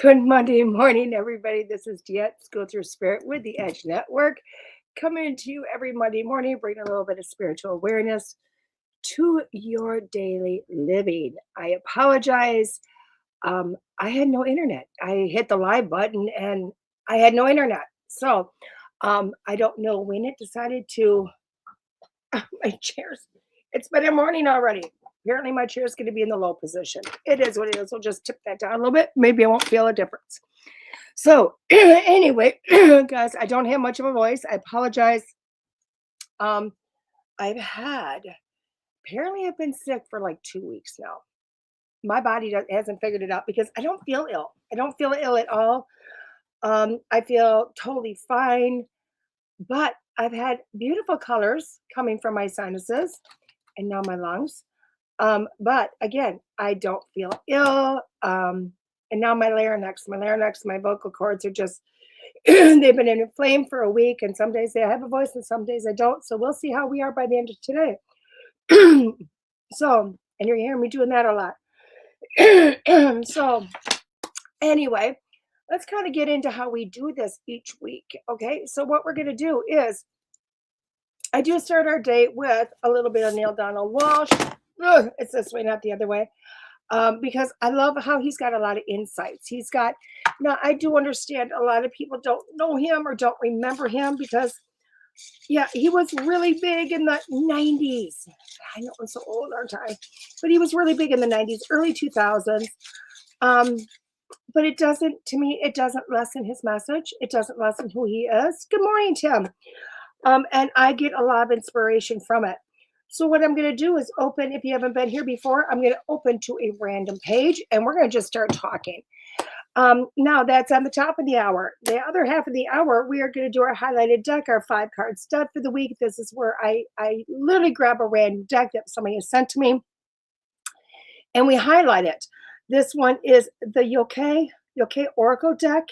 Good Monday morning, everybody. This is DeEtte, School Through Spirit with the Edge Network, coming to you every Monday morning, bringing a little bit of spiritual awareness to your daily living. I apologize. I had no internet. I hit the live button and I had no internet. So I don't know when it decided to. My chairs. It's been a morning already. Apparently, my chair is going to be in the low position. It is what it is. We'll just tip that down a little bit. Maybe I won't feel a difference. So, anyway, guys, I don't have much of a voice. I apologize. Um, apparently, I've been sick for like 2 weeks now. My body hasn't figured it out because I don't feel ill. I don't feel ill at all. I feel totally fine, but I've had beautiful colors coming from my sinuses and now my lungs. But again, I don't feel ill. And now my vocal cords are just, they've been inflamed for a week. And some days I have a voice and some days I don't. So we'll see how we are by the end of today. So, and you're hearing me doing that a lot. So anyway, let's kind of get into how we do this each week. Okay. So what we're going to do is I do start our day with a little bit of Neil Donald Walsh. Ugh, it's this way, not the other way. Because I love how he's got a lot of insights. Now I do understand a lot of people don't know him or don't remember him because, yeah, he was really big in the 90s. I know I'm so old, aren't I? But he was really big in the 90s, early 2000s. But it doesn't lessen his message. It doesn't lessen who he is. Good morning, Tim. And I get a lot of inspiration from it. So what I'm going to do is open, if you haven't been here before, I'm going to open to a random page and we're going to just start talking. Now that's on the top of the hour. The other half of the hour, we are going to do our highlighted deck, our 5-card stud for the week. This is where I literally grab a random deck that somebody has sent to me and we highlight it. This one is the Yokai Oracle Deck.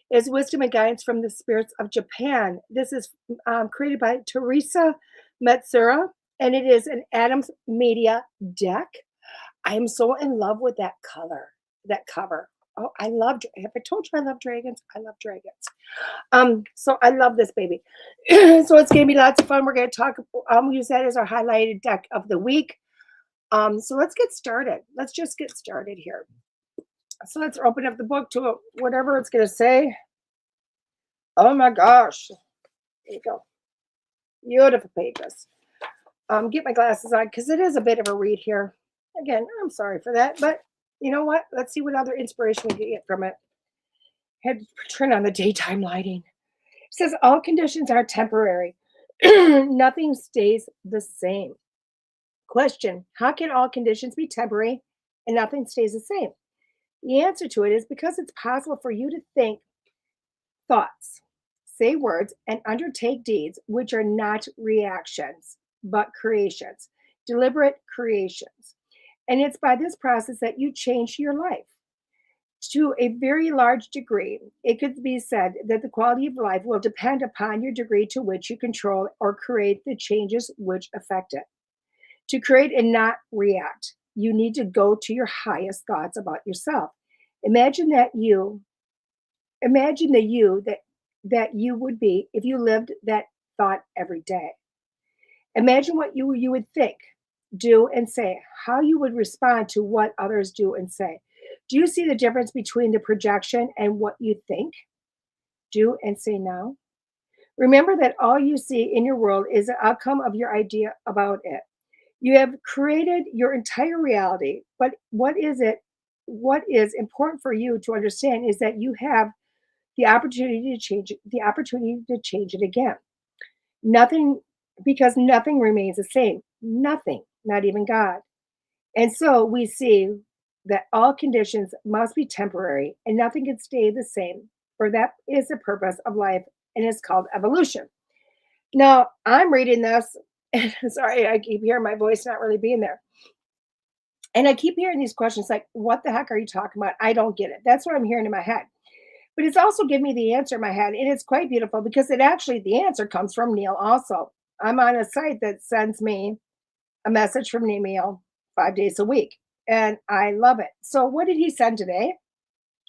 Is wisdom and guidance from the spirits of Japan. This is created by Teresa Matsuura, and it is an Adams Media deck. I am so in love with that cover. Oh, have I told you I love dragons? I love dragons. So I love this baby. So it's going to be lots of fun. We're going to talk, use that as our highlighted deck of the week. So let's get started. Let's just get started here. So let's open up the book to whatever it's going to say. Oh my gosh. There you go. Beautiful pages. Get my glasses on because it is a bit of a read here. Again, I'm sorry for that, but you know what? Let's see what other inspiration we can get from it. Had to turn on the daytime lighting. It says all conditions are temporary. Nothing stays the same. Question: how can all conditions be temporary and nothing stays the same? The answer to it is because it's possible for you to think thoughts, say words, and undertake deeds which are not reactions, but creations, deliberate creations. And it's by this process that you change your life. To a very large degree, it could be said that the quality of life will depend upon your degree to which you control or create the changes which affect it. To create and not react, you need to go to your highest thoughts about yourself. Imagine the you that you would be if you lived that thought every day. Imagine what you would think, do, and say, how you would respond to what others do and say. Do you see the difference between the projection and what you think, do, and say now? Remember that all you see in your world is the outcome of your idea about it. You have created your entire reality, but what is important for you to understand is that you have the opportunity to change it again. Because nothing remains the same. Nothing, not even God. And so we see that all conditions must be temporary and nothing can stay the same, for that is the purpose of life and it's called evolution. Now, I'm reading this. Sorry, I keep hearing my voice not really being there. And I keep hearing these questions like, what the heck are you talking about? I don't get it. That's what I'm hearing in my head. But it's also giving me the answer in my head. And it's quite beautiful because the answer comes from Neil also. I'm on a site that sends me a message from Neil 5 days a week. And I love it. So what did he send today?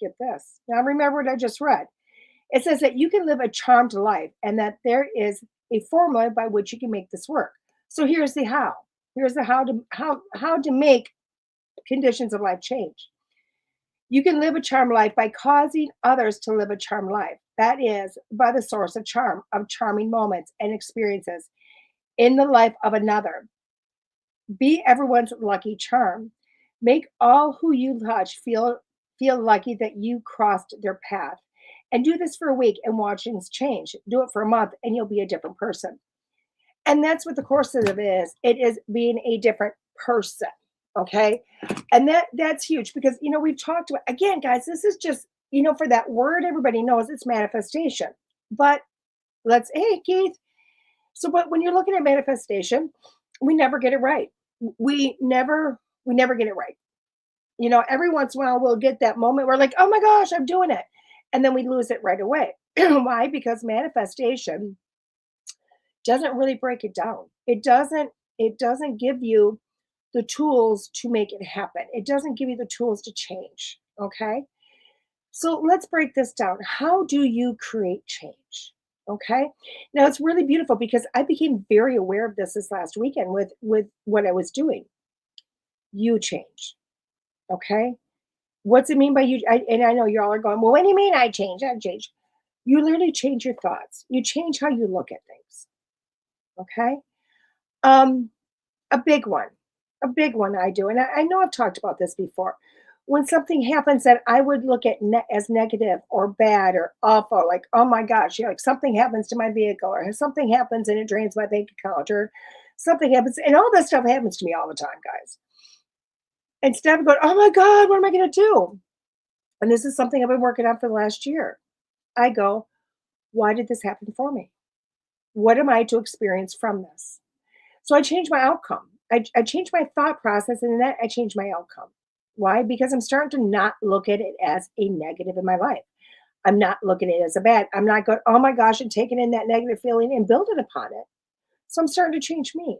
get this. Now remember what I just read. It says that you can live a charmed life and that there is a formula by which you can make this work. So here's the how. Here's the how to make conditions of life change. You can live a charmed life by causing others to live a charmed life. That is by the source of charm, of charming moments and experiences in the life of another. Be everyone's lucky charm. Make all who you touch feel lucky that you crossed their path. And do this for a week and watch things change. Do it for a month and you'll be a different person. And that's what the course of it is. It is being a different person. Okay. And that's huge because we've talked about, again, guys, this is just, for that word everybody knows it's manifestation. But hey, Keith. But when you're looking at manifestation, we never get it right. We never get it right. Every once in a while we'll get that moment where like, oh my gosh, I'm doing it. And then we lose it right away. Why? Because manifestation doesn't really break it down. It doesn't give you the tools to make it happen. It doesn't give you the tools to change. Okay. So let's break this down. How do you create change? Okay. Now it's really beautiful because I became very aware of this last weekend with what I was doing. You change. Okay. What's it mean by you? And I know you all are going, well, what do you mean I change? I change. You literally change your thoughts. You change how you look at things. Okay. A big one I do. And I know I've talked about this before. When something happens that I would look at as negative or bad or awful, like, oh my gosh, like something happens to my vehicle or something happens and it drains my bank account or something happens. And all this stuff happens to me all the time, guys. Instead of going, oh my God, what am I going to do? And this is something I've been working on for the last year. I go, why did this happen for me? What am I to experience from this? So I change my outcome. I change my thought process and then I change my outcome. Why? Because I'm starting to not look at it as a negative in my life. I'm not looking at it as a bad. I'm not going, oh my gosh, and taking in that negative feeling and building upon it. So I'm starting to change me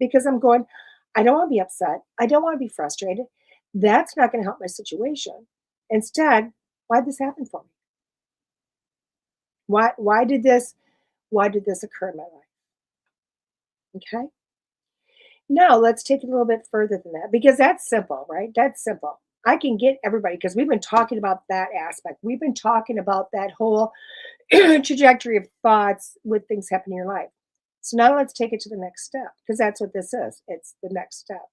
because I'm going, I don't want to be upset. I don't want to be frustrated. That's not going to help my situation. Instead, why did this happen for me? Why did this occur in my life? Okay. Now let's take it a little bit further than that because that's simple, right? That's simple. I can get everybody because we've been talking about that aspect. We've been talking about that whole trajectory of thoughts with things happening in your life. So now let's take it to the next step because that's what this is. It's the next step.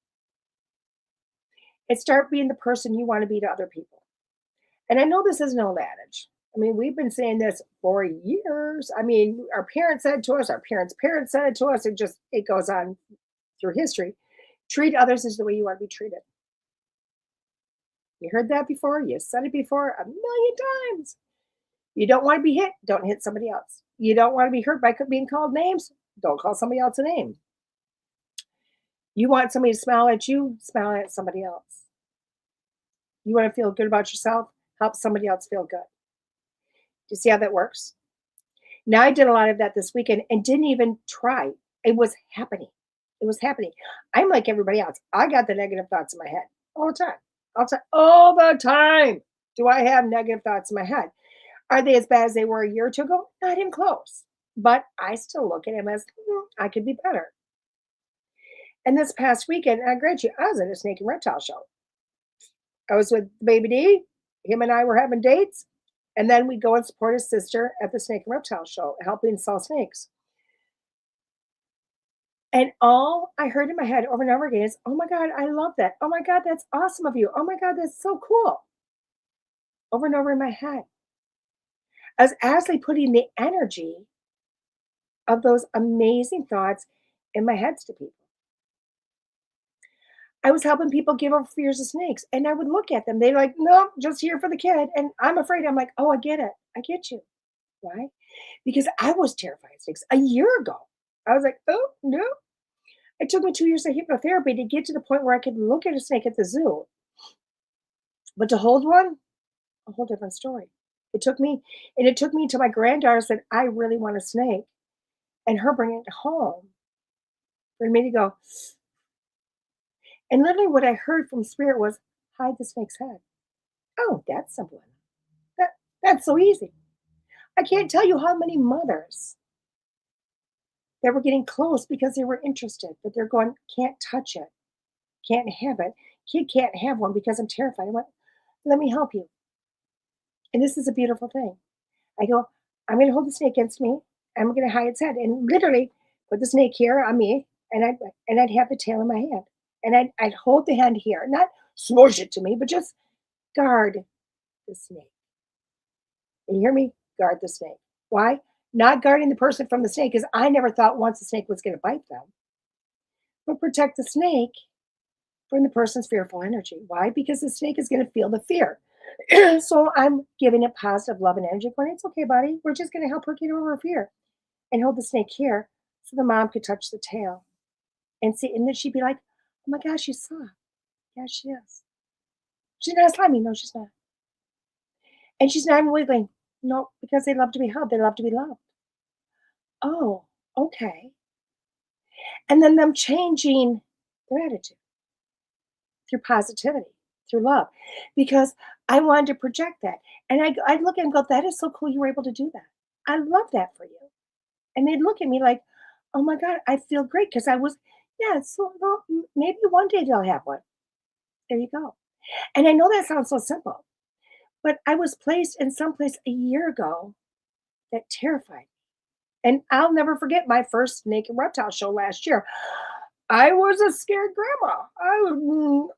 It's start being the person you want to be to other people. And I know this is an old adage. I mean, we've been saying this for years. I mean, our parents said it to us, our parents' parents said it to us. It goes on through history. Treat others as the way you want to be treated. You heard that before? You said it before a million times. You don't want to be hit, don't hit somebody else. You don't want to be hurt by being called names, don't call somebody else a name. You want somebody to smile at you, smile at somebody else. You want to feel good about yourself, help somebody else feel good. Do you see how that works? Now I did a lot of that this weekend and didn't even try. It was happening. It was happening. I'm like everybody else. I got the negative thoughts in my head all the time. All the time. Do I have negative thoughts in my head? Are they as bad as they were a year or two ago? Not even close. But I still look at them as I could be better. And this past weekend, I grant you, I was at a snake and reptile show. I was with Baby D. Him and I were having dates. And then we'd go and support his sister at the snake and reptile show, helping sell snakes. And all I heard in my head over and over again is, oh my God, I love that. Oh my God, that's awesome of you. Oh my God, that's so cool. Over and over in my head. I was actually putting the energy of those amazing thoughts in my heads to people. I was helping people give up fears of snakes. And I would look at them. They're like, no, just here for the kid. And I'm afraid. I'm like, oh, I get it. I get you. Why? Because I was terrified of snakes a year ago. I was like, oh, no. It took me 2 years of hypnotherapy to get to the point where I could look at a snake at the zoo. But to hold one, a whole different story. It took me to my granddaughter said, I really want a snake. And her bringing it home for me to go. And literally what I heard from spirit was, hide the snake's head. Oh, that's simple enough. That's so easy. I can't tell you how many mothers that were getting close because they were interested, but they're going, can't touch it, can't have it. Kid can't have one because I'm terrified. I went, let me help you. And this is a beautiful thing. I go, I'm going to hold the snake against me. I'm going to hide its head and literally put the snake here on me. And I'd have the tail in my hand. And I'd hold the hand here, not smush it to me, but just guard the snake. And you hear me? Guard the snake. Why? Not guarding the person from the snake, because I never thought once the snake was going to bite them, but protect the snake from the person's fearful energy. Why? Because the snake is going to feel the fear. So I'm giving it positive love and energy, going, it's okay, buddy. We're just going to help her get over her fear and hold the snake here so the mom could touch the tail and see. And then she'd be like, oh my gosh, she's soft. Yeah, she is. She's not slimy. No, she's not. And she's not even wiggling. No, because they love to be held. They love to be loved. Oh, okay. And then them changing their attitude through positivity, through love, because I wanted to project that. And I'd look at them and go, that is so cool you were able to do that. I love that for you. And they'd look at me like, oh my God, I feel great because I was, yeah, so well, maybe one day they'll have one. There you go. And I know that sounds so simple, but I was placed in some place a year ago that terrified me. And I'll never forget my first naked reptile show last year. I was a scared grandma. I was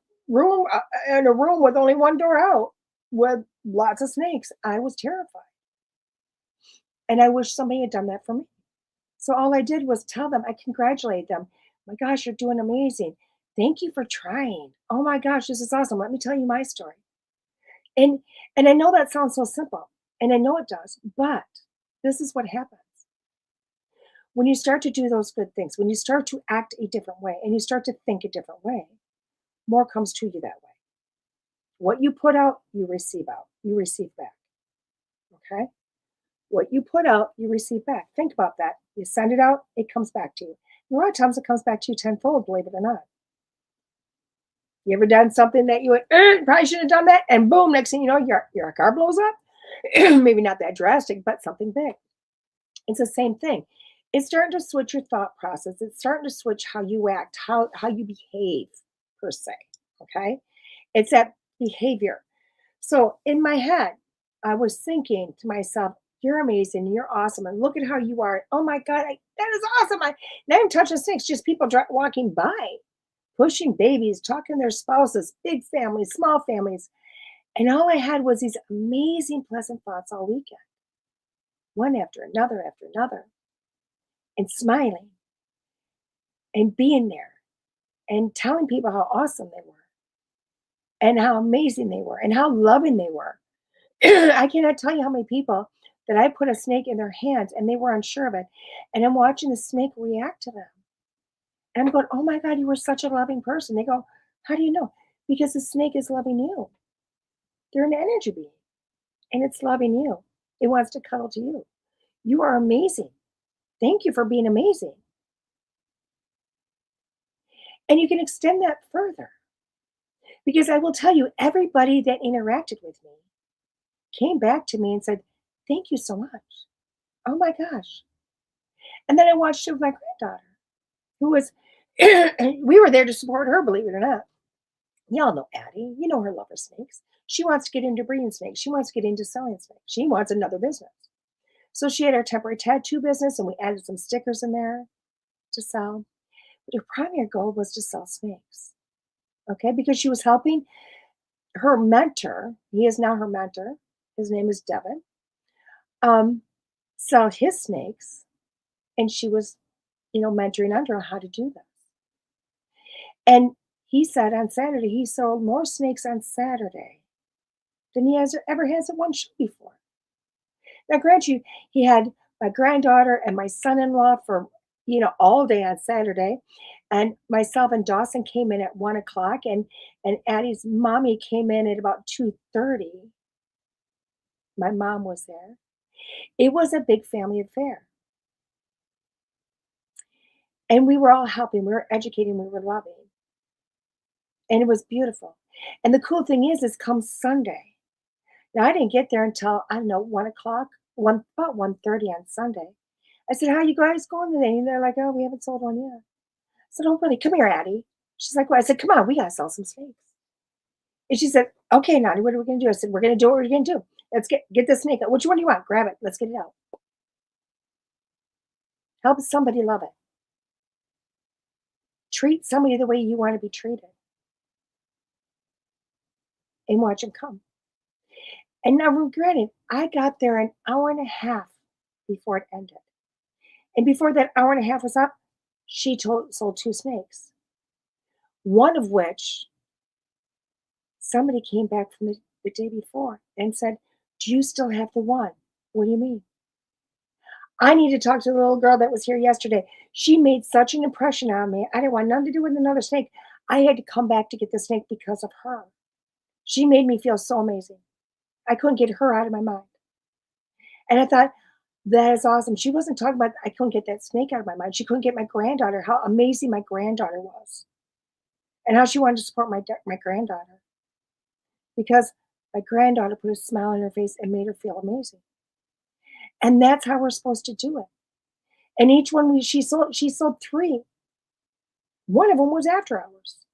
in a room with only one door out with lots of snakes. I was terrified. And I wish somebody had done that for me. So all I did was tell them, I congratulate them. My gosh, you're doing amazing. Thank you for trying. Oh my gosh, this is awesome. Let me tell you my story. And I know that sounds so simple, and I know it does, but this is what happens. When you start to do those good things, when you start to act a different way and you start to think a different way, more comes to you that way. What you put out, you receive out. You receive back. Okay? What you put out, you receive back. Think about that. You send it out, it comes back to you. A lot of times it comes back to you tenfold, believe it or not. You ever done something that you went, probably shouldn't have done that, and boom, next thing you know, your car blows up? Maybe not that drastic, but something big. It's the same thing. It's starting to switch your thought process. It's starting to switch how you act, how you behave, per se. Okay? It's that behavior. So in my head, I was thinking to myself, you're amazing, you're awesome, and look at how you are. Oh my God, that is awesome. Not even touching snakes, just people walking by, pushing babies, talking to their spouses, big families, small families. And all I had was these amazing, pleasant thoughts all weekend, one after another, and smiling and being there and telling people how awesome they were and how amazing they were and how loving they were. I cannot tell you how many people that I put a snake in their hands and they were unsure of it. And I'm watching the snake react to them. And I'm going, oh my God, you were such a loving person. They go, how do you know? Because the snake is loving you. They're an energy being and it's loving you. It wants to cuddle to you. You are amazing. Thank you for being amazing. And you can extend that further because I will tell you, everybody that interacted with me came back to me and said, thank you so much. Oh my gosh. And then I watched it with my granddaughter, who was, we were there to support her, believe it or not. Y'all know Addie. You know her love for snakes. She wants to get into breeding snakes. She wants to get into selling snakes. She wants another business. So she had her temporary tattoo business, and we added some stickers in there to sell. But her primary goal was to sell snakes. Okay, because she was helping her mentor. He is now her mentor. His name is Devin. Sell his snakes, and she was, mentoring under on how to do this. And he said on Saturday he sold more snakes on Saturday than he ever has at one show before. Now, grant you, he had my granddaughter and my son-in-law for, all day on Saturday. And myself and Dawson came in at 1:00, and Addie's mommy came in at about 2:30. My mom was there. It was a big family affair. And we were all helping, we were educating, we were loving. And it was beautiful. And the cool thing is come Sunday, Now, I didn't get there until, I don't know, 1 o'clock, about 1:30 on Sunday. I said, "How you guys going today?" And they're like, "Oh, we haven't sold one yet." I said, "Oh, really? Come here, Addie." She's like, "What?" I said, "Come on, we gotta sell some snakes." And she said, "Okay, Nani, what are we gonna do?" I said, "We're gonna do what we're gonna do. Let's get this snake out. Which one do you want? Grab it. Let's get it out. Help somebody love it. Treat somebody the way you want to be treated, and watch them come." And now, granted, I got there an hour and a half before it ended. And before that hour and a half was up, she sold two snakes. One of which somebody came back from the day before and said, "Do you still have the one?" "What do you mean?" "I need to talk to the little girl that was here yesterday. She made such an impression on me. I didn't want nothing to do with another snake. I had to come back to get the snake because of her. She made me feel so amazing. I couldn't get her out of my mind." And I thought, that is awesome. She wasn't talking about I couldn't get that snake out of my mind. She couldn't get my granddaughter, how amazing my granddaughter was, and how she wanted to support my granddaughter, because my granddaughter put a smile on her face and made her feel amazing. And that's how we're supposed to do it. And each one she sold three. One of them was after hours.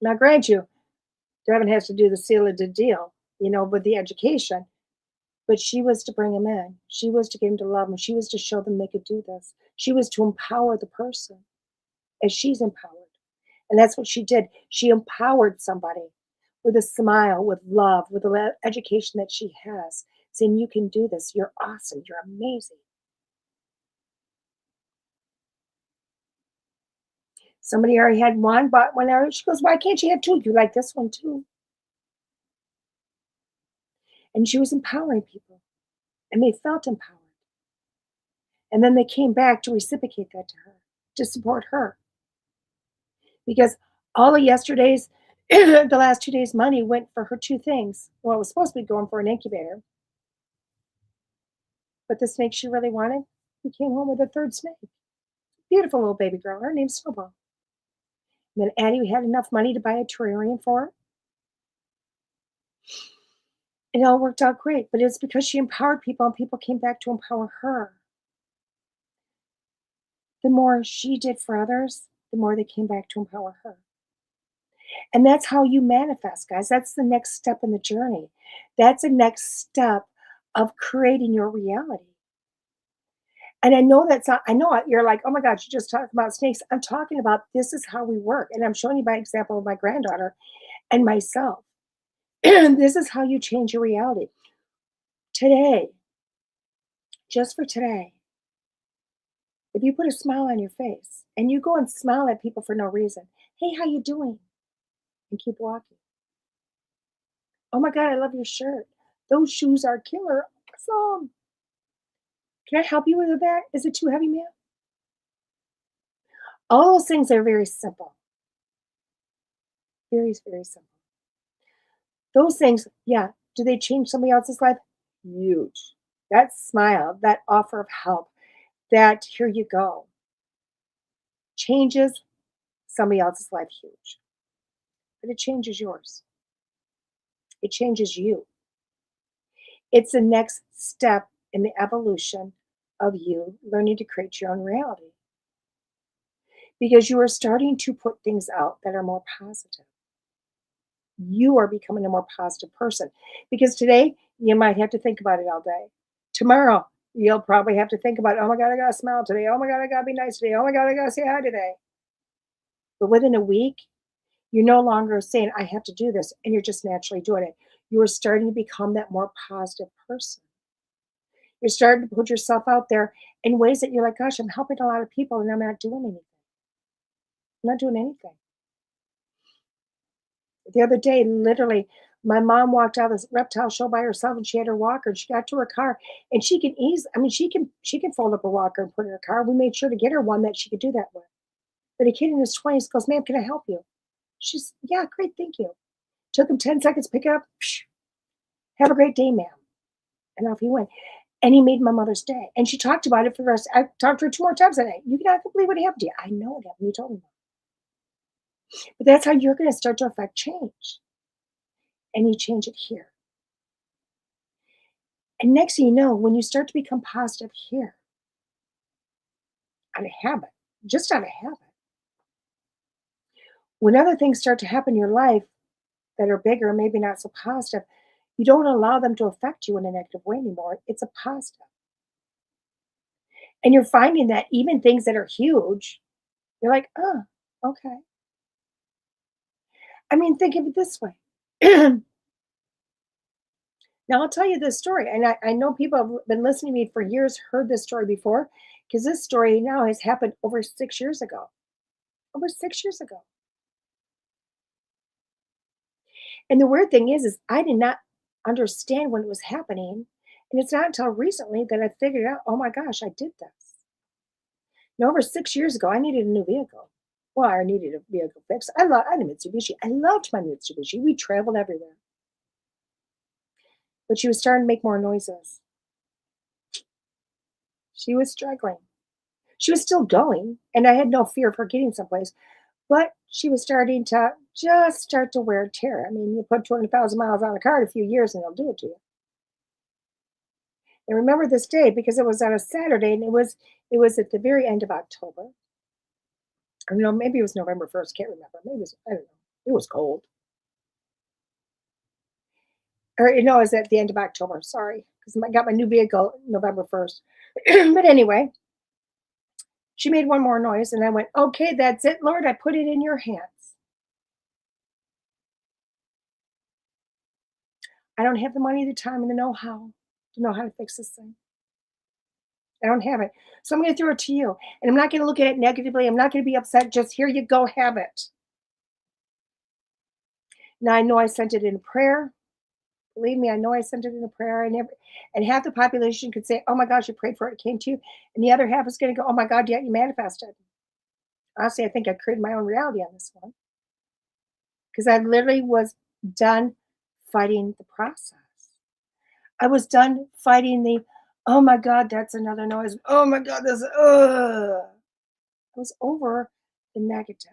Now, grant you, Devin has to do the seal of the deal, with the education. But she was to bring them in. She was to get them to love them. She was to show them they could do this. She was to empower the person as she's empowered. And that's what she did. She empowered somebody with a smile, with love, with the education that she has, saying, "You can do this. You're awesome. You're amazing." Somebody already had one, bought one already. She goes, "Why can't you have two? You like this one too?" And she was empowering people, and they felt empowered. And then they came back to reciprocate that to her, to support her. Because all of yesterday's, the last 2 days' money went for her two things. Well, it was supposed to be going for an incubator, but the snake she really wanted, we came home with a third snake. Beautiful little baby girl. Her name's Snowball. And then Addie had enough money to buy a terrarium for her. It all worked out great, but it's because she empowered people and people came back to empower her. The more she did for others, the more they came back to empower her. And that's how you manifest, guys. That's the next step in the journey. That's the next step of creating your reality. And I know that's not, I know you're like, "Oh my God, you just talked about snakes." I'm talking about this is how we work. And I'm showing you by example of my granddaughter and myself. This is how you change your reality. Today, just for today, if you put a smile on your face and you go and smile at people for no reason, "Hey, how you doing?" And keep walking. "Oh my God, I love your shirt. Those shoes are killer. Awesome. Can I help you with that? Is it too heavy, ma'am?" All those things are very simple. Very, very simple. Those things, yeah, do they change somebody else's life? Huge. That smile, that offer of help, that "here you go," changes somebody else's life huge. But it changes yours. It changes you. It's the next step in the evolution of you learning to create your own reality, because you are starting to put things out that are more positive. You are becoming a more positive person, because today you might have to think about it all day. Tomorrow you'll probably have to think about, "Oh my God, I gotta smile today. Oh my God, I gotta be nice today. Oh my God, I gotta say hi today." But within a week, you're no longer saying, "I have to do this," and you're just naturally doing it. You are starting to become that more positive person. You're starting to put yourself out there in ways that you're like, "Gosh, I'm helping a lot of people and I'm not doing anything. I'm not doing anything." The other day, literally, my mom walked out of this reptile show by herself and she had her walker and she got to her car and she can I mean, she can fold up a walker and put it in her car. We made sure to get her one that she could do that with. But a kid in his 20s goes, "Ma'am, can I help you?" She's, "Yeah, great, thank you." Took him 10 seconds, pick it up. Psh, "Have a great day, ma'am." And off he went. And he made my mother's day. And she talked about it for the rest. I talked to her two more times that night. "You cannot believe what happened to you." "I know it happened. You told me that." But that's how you're going to start to affect change. And you change it here. And next thing you know, when you start to become positive here, on a habit, just on a habit, when other things start to happen in your life that are bigger, maybe not so positive, you don't allow them to affect you in a negative way anymore. It's a positive. And you're finding that even things that are huge, you're like, oh, okay. I mean, think of it this way. Now, I'll tell you this story. And I know people have been listening to me for years, heard this story before, because this story now has happened over 6 years ago. Over 6 years ago. And the weird thing is I did not understand when it was happening. And it's not until recently that I figured out, oh my gosh, I did this. Now, over 6 years ago, I needed a new vehicle. Well, I needed a vehicle fix. I had a Mitsubishi. I loved my Mitsubishi. We traveled everywhere. But she was starting to make more noises. She was struggling. She was still going, and I had no fear of her getting someplace, but she was starting to just start to wear and tear. I mean, you put 200,000 miles on a car in a few years and they'll do it to you. I remember this day because it was on a Saturday and it was at the very end of October. Or no, maybe it was November 1st, can't remember. Maybe it was, I don't know. It was cold. Or no, it was at the end of October, sorry. Because I got my new vehicle November 1st. But anyway, she made one more noise and I went, okay, that's it, Lord. I put it in your hands. I don't have the money, the time, and the know-how to know how to fix this thing. I don't have it. So I'm going to throw it to you. And I'm not going to look at it negatively. I'm not going to be upset. Just here you go, have it. Now I know I sent it in a prayer. Believe me, I know I sent it in a prayer. And half the population could say, oh my gosh, you prayed for it, it came to you. And the other half is going to go, oh my God, yeah, you manifested. Honestly, I think I created my own reality on this one. Because I literally was done fighting the process. I was done fighting the, oh my God, that's another noise. Oh my God, this, I was over the negative.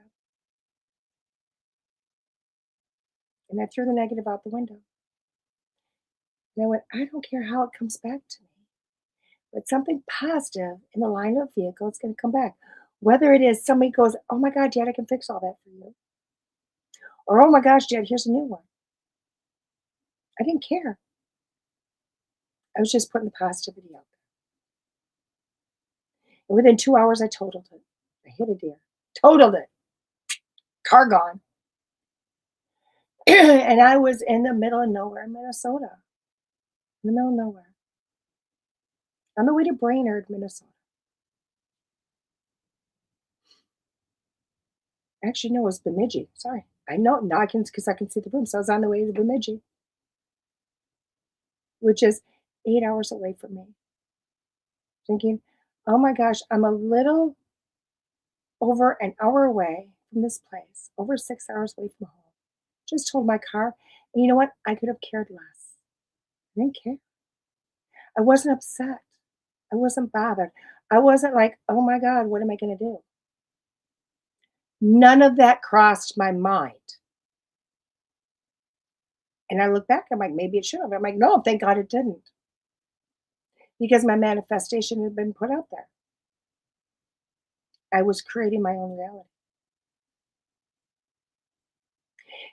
And I threw the negative out the window. And I went, I don't care how it comes back to me, but something positive in the line of vehicle is going to come back. Whether it is somebody goes, oh my God, Dad, I can fix all that for you. Or, oh my gosh, Dad, here's a new one. I didn't care. I was just putting the positivity out there. And within 2 hours, I totaled it. I hit a deer. Totaled it. Car gone. And I was in the middle of nowhere in Minnesota. In the middle of nowhere. On the way to Brainerd, Minnesota. Actually, no, it was Bemidji. Sorry. I know now I can because I can see the room. So I was on the way to Bemidji, which is 8 hours away from me. Thinking, oh my gosh, I'm a little over an hour away from this place, over 6 hours away from home. Just told my car, and you know what? I could have cared less. I didn't care. I wasn't upset. I wasn't bothered. I wasn't like, oh my God, what am I going to do? None of that crossed my mind. And I look back, I'm like, maybe it should have. I'm like, no, thank God it didn't. Because my manifestation had been put out there. I was creating my own reality.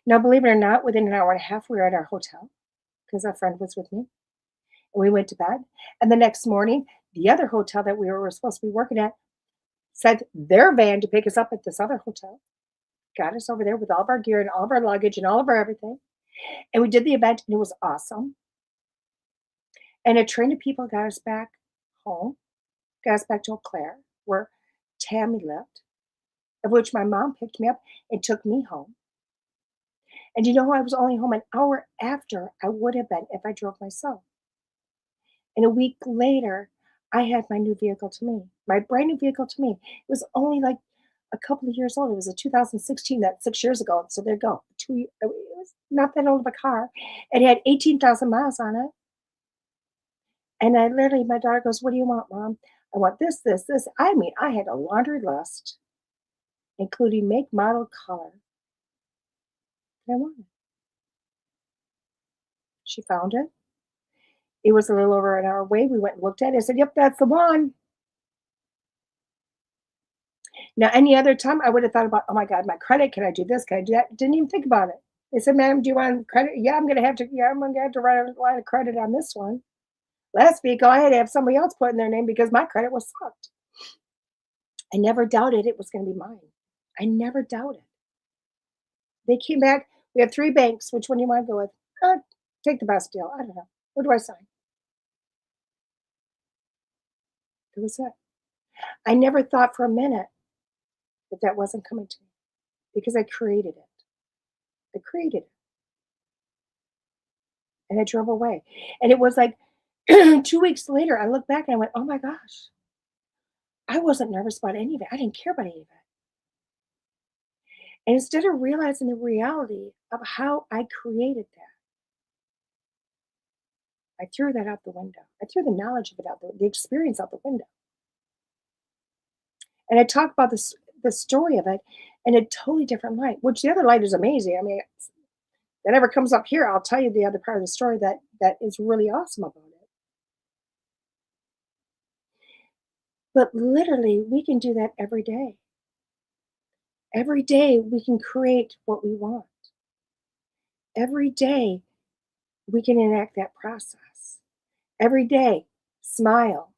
Now, believe it or not, within an hour and a half, we were at our hotel because our friend was with me. And we went to bed. And the next morning, the other hotel that we were supposed to be working at sent their van to pick us up at this other hotel. Got us over there with all of our gear and all of our luggage and all of our everything. And we did the event and it was awesome. And a train of people got us back home, got us back to Eau Claire, where Tammy lived, of which my mom picked me up and took me home. And you know, I was only home an hour after I would have been if I drove myself. And a week later, I had my new vehicle to me, my brand new vehicle to me. It was only like a couple of years old. It was a 2016, that's 6 years ago. So there you go. It was not that old of a car. It had 18,000 miles on it. And I literally, my daughter goes, what do you want, Mom? I want this, this, this. I mean, I had a laundry list, including make, model, color. I wanted. She found it. It was a little over an hour away. We went and looked at it. I said, yep, that's the one. Now, any other time I would have thought about, oh my God, my credit, can I do this? Can I do that? Didn't even think about it. They said, ma'am, do you want credit? Yeah, I'm going to have to write a line of credit on this one. Last week, I had to have somebody else put in their name because my credit was sucked. I never doubted it was going to be mine. I never doubted. They came back. We have 3 banks. Which one do you want to go with? Take the best deal. I don't know. What do I sign? It was it. I never thought for a minute that that wasn't coming to me because I created it. I created it. And I drove away. And it was like 2 weeks later, I looked back and I went, oh my gosh, I wasn't nervous about any of it. I didn't care about any of it. And instead of realizing the reality of how I created that, I threw that out the window. I threw the knowledge of it out, the experience out the window. And I talk about the story of it in a totally different light, which the other light is amazing. I mean, that ever comes up here, I'll tell you the other part of the story that is really awesome about it. But literally, we can do that every day. Every day, we can create what we want. Every day, we can enact that process. Every day, smile.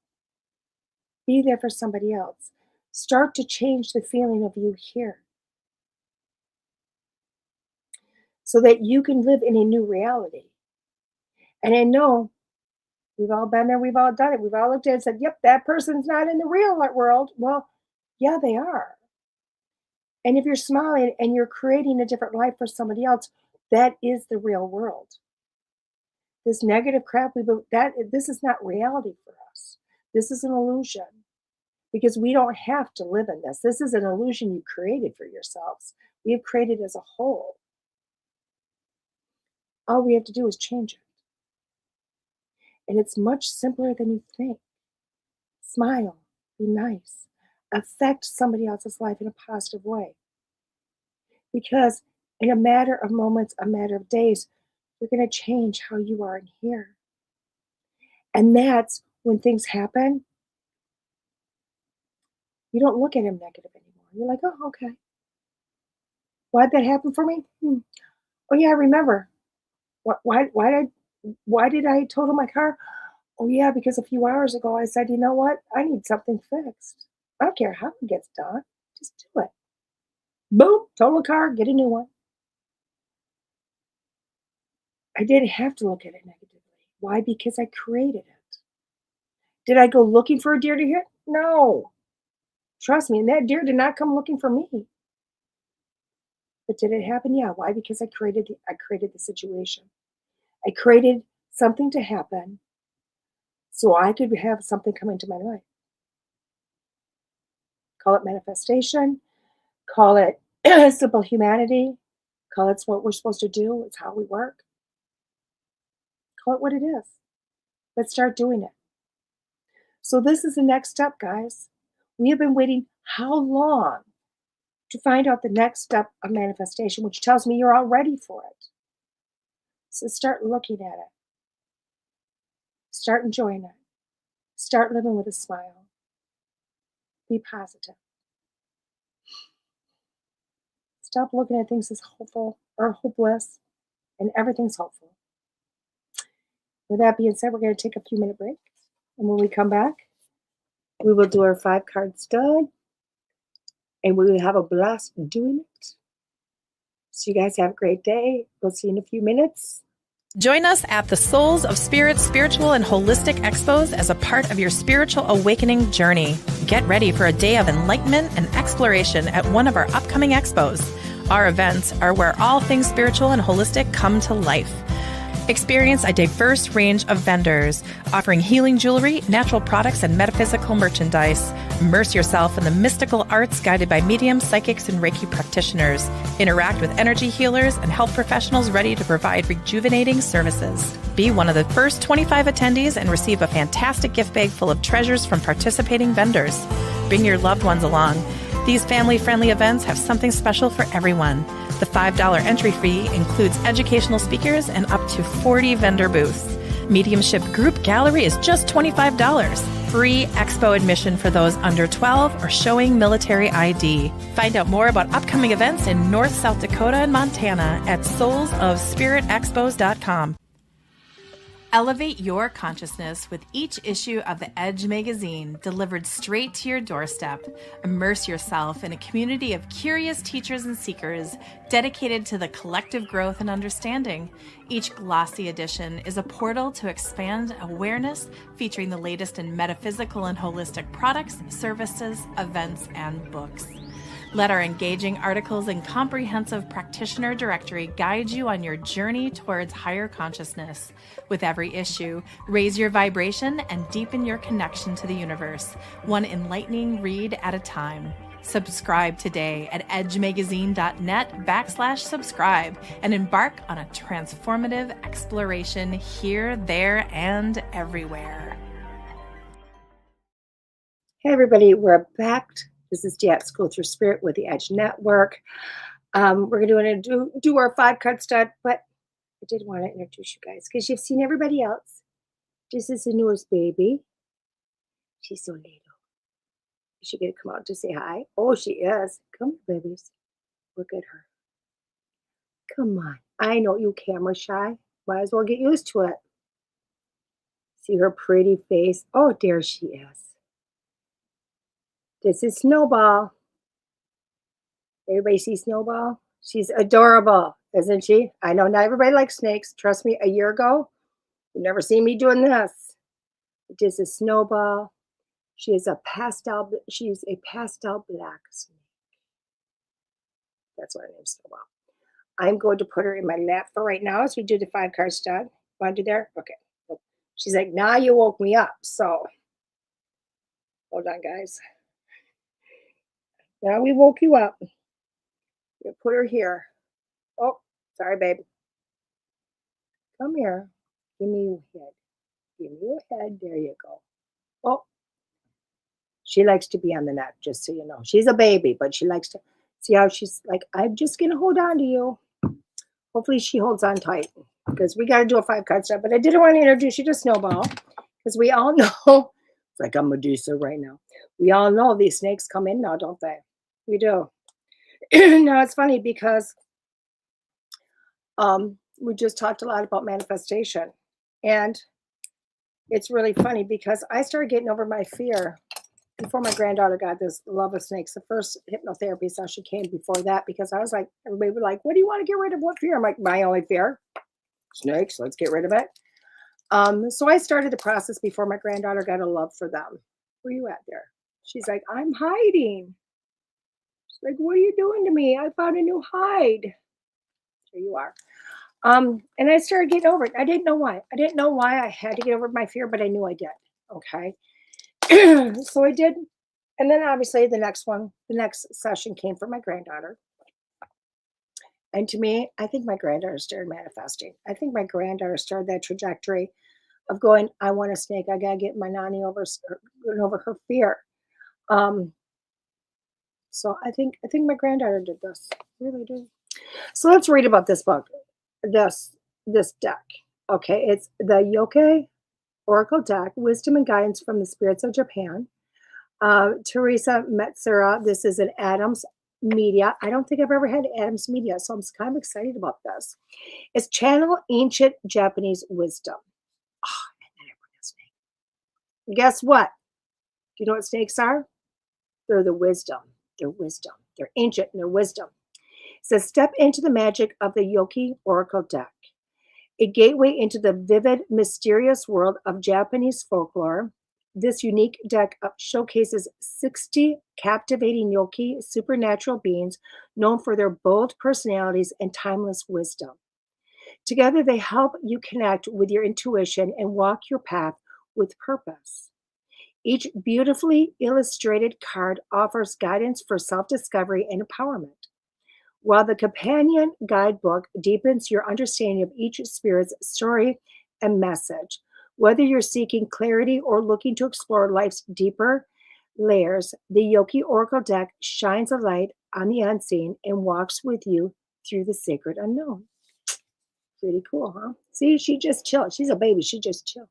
Be there for somebody else. Start to change the feeling of you here so that you can live in a new reality. And I know we've all been there, we've all done it. We've all looked at it and said, yep, that person's not in the real world. Well, yeah, they are. And if you're smiling and you're creating a different life for somebody else, that is the real world. This negative crap, this is not reality for us. This is an illusion because we don't have to live in this. This is an illusion you created for yourselves. We have created as a whole. All we have to do is change it. And it's much simpler than you think. Smile, be nice, affect somebody else's life in a positive way. Because in a matter of moments, a matter of days, you're going to change how you are in here. And that's when things happen, you don't look at them negative anymore. You're like, oh, okay. Why'd that happen for me? Oh, yeah, I remember. Why did I total my car? Oh, yeah, because a few hours ago I said, you know what? I need something fixed. I don't care how it gets done. Just do it. Boom, total a car, get a new one. I didn't have to look at it negatively. Why? Because I created it. Did I go looking for a deer to hit? No. Trust me, and that deer did not come looking for me. But did it happen? Yeah. Why? Because I created the situation. I created something to happen so I could have something come into my life. Call it manifestation. Call it simple humanity. Call it what we're supposed to do. It's how we work. Call it what it is. Let's start doing it. So this is the next step, guys. We have been waiting how long to find out the next step of manifestation, which tells me you're all ready for it. So start looking at it. Start enjoying it. Start living with a smile. Be positive. Stop looking at things as hopeful or hopeless, and everything's hopeful. With that being said, we're going to take a few minute break. And when we come back, we will do our 5-card stud. And we will have a blast doing it. So you guys have a great day. We'll see you in a few minutes. Join us at the Souls of Spirit Spiritual and Holistic Expos as a part of your spiritual awakening journey. Get ready for a day of enlightenment and exploration at one of our upcoming expos. Our events are where all things spiritual and holistic come to life. Experience a diverse range of vendors offering healing jewelry, natural products, and metaphysical merchandise. Immerse yourself in the mystical arts guided by mediums, psychics, and Reiki practitioners. Interact with energy healers and health professionals ready to provide rejuvenating services. Be one of the first 25 attendees and receive a fantastic gift bag full of treasures from participating vendors. Bring your loved ones along. These family-friendly events have something special for everyone. The $5 entry fee includes educational speakers and up to 40 vendor booths. Mediumship Group Gallery is just $25. Free expo admission for those under 12 or showing military ID. Find out more about upcoming events in North, South Dakota, and Montana at soulsofspiritexpos.com. Elevate your consciousness with each issue of the Edge magazine delivered straight to your doorstep. Immerse yourself in a community of curious teachers and seekers dedicated to the collective growth and understanding. Each glossy edition is a portal to expand awareness, featuring the latest in metaphysical and holistic products, services, events, and books. Let our engaging articles and comprehensive practitioner directory guide you on your journey towards higher consciousness. With every issue, raise your vibration and deepen your connection to the universe, one enlightening read at a time. Subscribe today at edgemagazine.net/subscribe and embark on a transformative exploration here, there, and everywhere. Hey everybody, we're back. This is DeEtte School Through Spirit with the Edge Network. We're going to do our 5-card stud, but I did want to introduce you guys because you've seen everybody else. This is the newest baby. She's so little. Is she going to come out to say hi? Oh, she is. Come on, babies. Look at her. Come on. I know you camera shy. Might as well get used to it. See her pretty face. Oh, there she is. This is Snowball. Everybody see Snowball? She's adorable, isn't she? I know not everybody likes snakes. Trust me, a year ago, you've never seen me doing this. This is Snowball. She's a pastel black snake. That's why her name's Snowball. I'm going to put her in my lap for right now as we do the 5-card stud. Want to do there? Okay. She's like, nah, you woke me up. So, hold on, guys. Now we woke you up. You put her here. Oh, sorry, babe. Come here. Give me your head. Give me your head. There you go. Oh, she likes to be on the net, just so you know. She's a baby, but she likes to see how she's like, I'm just going to hold on to you. Hopefully she holds on tight because we got to do a 5-card set. But I didn't want to introduce you to Snowball because we all know, it's like I'm Medusa right now. We all know these snakes come in now, don't they? We do. Now it's funny because we just talked a lot about manifestation, and it's really funny because I started getting over my fear before my granddaughter got this love of snakes. The first hypnotherapy session came before that because I was like, everybody was like, what do you want to get rid of? What fear? I'm like, my only fear, snakes. Let's get rid of it. So I started the process before my granddaughter got a love for them. Where you at there? She's like, I'm hiding. Like, what are you doing to me? I found a new hide. There you are. And I started getting over it. I didn't know why. I didn't know why I had to get over my fear, but I knew I did. Okay. So I did. And then obviously the next session came for my granddaughter. And to me, I think my granddaughter started manifesting. I think my granddaughter started that trajectory of going, I want a snake. I got to get my nanny over her fear. So I think my granddaughter did this. Really did. So let's read about this book, this deck. Okay, it's the Yokai Oracle Deck, Wisdom and Guidance from the Spirits of Japan. Teresa Matsuura. This is an Adams Media. I don't think I've ever had Adams Media, so I'm kind of excited about this. It's Channel Ancient Japanese Wisdom. Oh, and then I bring a snake. And guess what? Do you know what snakes are? They're the wisdom. They're wisdom. They're ancient and they're wisdom. It says, step into the magic of the Yokai Oracle Deck, a gateway into the vivid, mysterious world of Japanese folklore. This unique deck showcases 60 captivating Yokai supernatural beings known for their bold personalities and timeless wisdom. Together, they help you connect with your intuition and walk your path with purpose. Each beautifully illustrated card offers guidance for self-discovery and empowerment, while the companion guidebook deepens your understanding of each spirit's story and message. Whether you're seeking clarity or looking to explore life's deeper layers, the Yokai Oracle Deck shines a light on the unseen and walks with you through the sacred unknown. Pretty cool, huh? See, she just chill. She's a baby. She just chill.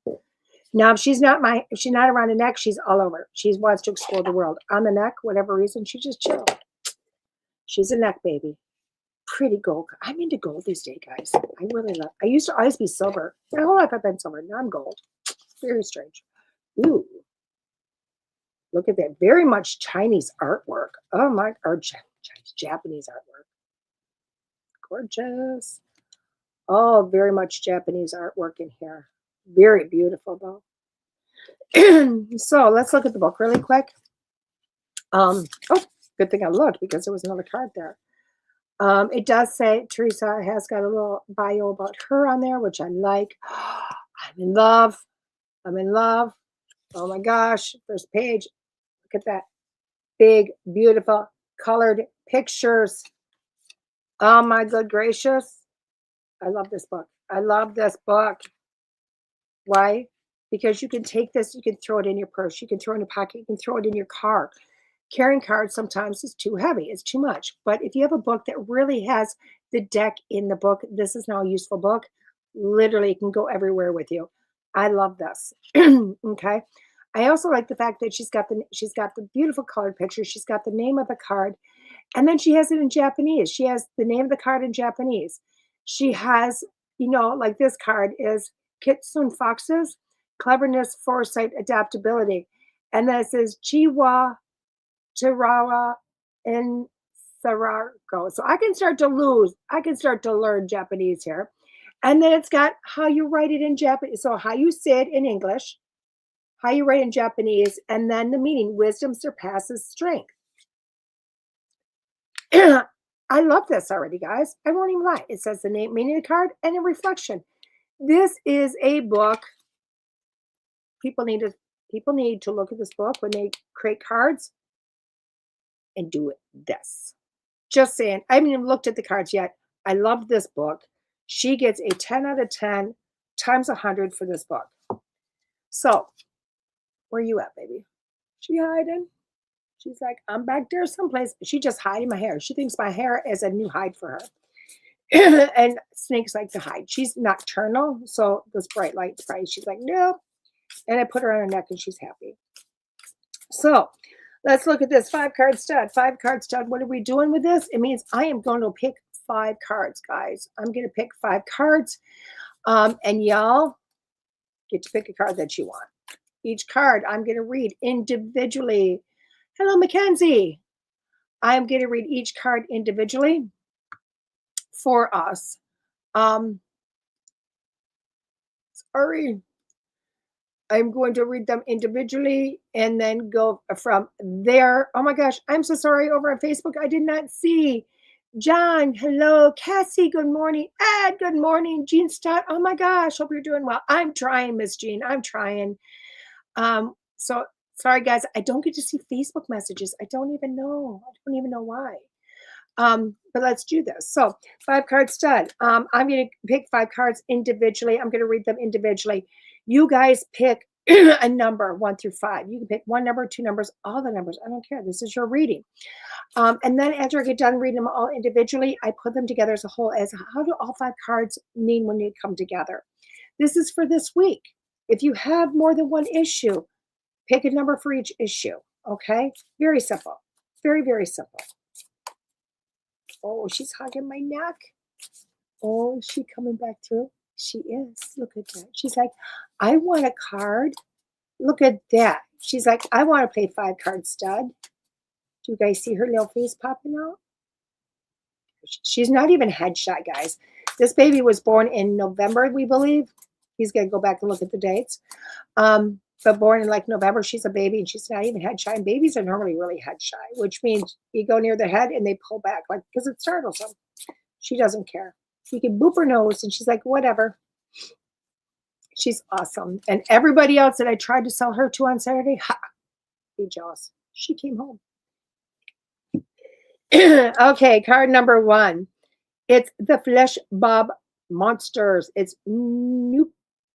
Now, if she's not around the neck, she's all over. She wants to explore the world. On the neck, whatever reason, she just chill. She's a neck baby. Pretty gold. I'm into gold these days, guys. I really love. I used to always be silver. My whole life I've been silver. Now I'm gold. Very strange. Ooh, look at that. Very much Chinese artwork. Oh my, or Japanese artwork. Gorgeous. Oh, very much Japanese artwork in here. Very beautiful, though. So let's look at the book really quick. Oh, good thing I looked because there was another card there. It does say Teresa has got a little bio about her on there, which I like. I'm in love. I'm in love. Oh my gosh. First page. Look at that. Big, beautiful, colored pictures. Oh my good gracious. I love this book. I love this book. Why? Because you can take this, you can throw it in your purse, you can throw it in your pocket, you can throw it in your car. Carrying cards sometimes is too heavy, it's too much. But if you have a book that really has the deck in the book, this is now a useful book. Literally, it can go everywhere with you. I love this. Okay. I also like the fact that she's got the beautiful colored picture. She's got the name of the card, and then she has it in Japanese. She has the name of the card in Japanese. She has, like this card is Kitsune Foxes, cleverness, foresight, adaptability. And then it says Chiwa, Chirawa, and Sarako. So I can start to learn Japanese here. And then it's got how you write it in Japanese. So how you say it in English, how you write in Japanese, and then the meaning, wisdom surpasses strength. I love this already, guys. I won't even lie. It says the name, meaning of the card, and a reflection. This is a book. People need to look at this book when they create cards and do this. Just saying. I haven't even looked at the cards yet. I love this book. She gets a 10 out of 10 times 100 for this book. So, where you at, baby? She hiding? She's like, I'm back there someplace. She just hiding my hair. She thinks my hair is a new hide for her. And snakes like to hide. She's nocturnal, so this bright light bright. She's like, nope. And I put her on her neck and she's happy. So let's look at this 5-card stud. 5-card stud. What are we doing with this? It means I am going to pick 5 cards, guys. I'm going to pick 5 cards. And y'all get to pick a card that you want. Each card I'm going to read individually. Hello, Mackenzie. I'm going to read each card individually for us. Sorry. I'm going to read them individually and then go from there. Oh my gosh, I'm so sorry. Over on Facebook, I did not see. John, hello. Cassie, good morning. Ed, good morning. Jean Stott, oh my gosh, hope you're doing well. I'm trying, Miss Jean. I'm trying. So sorry, guys. I don't get to see Facebook messages. I don't even know. I don't even know why. But let's do this. So 5-card stud. I'm going to pick 5 cards individually. I'm going to read them individually. You guys pick a number 1 through 5. You can pick 1 number, 2 numbers, all the numbers. I don't care. This is your reading. And then after I get done reading them all individually, I put them together as a whole as how do all 5 cards mean when they come together. This is for this week. If you have more than one issue, pick a number for each issue. Okay? Very simple. Very, very simple. Oh, she's hugging my neck. Oh, is she coming back through? She is. Look at that. She's like, I want a card. Look at that. She's like, I want to play 5-card stud. Do you guys see her little face popping out? She's not even head shy, guys. This baby was born in November, we believe. He's going to go back and look at the dates. But born in like November, she's a baby and she's not even head shy. And babies are normally really head shy, which means you go near their head and they pull back, like because it startles them. She doesn't care. You can boop her nose and she's like, whatever. She's awesome. And everybody else that I tried to sell her to on Saturday, be jealous. She came home. Okay, card number 1. It's the Flesh Bob Monsters. It's New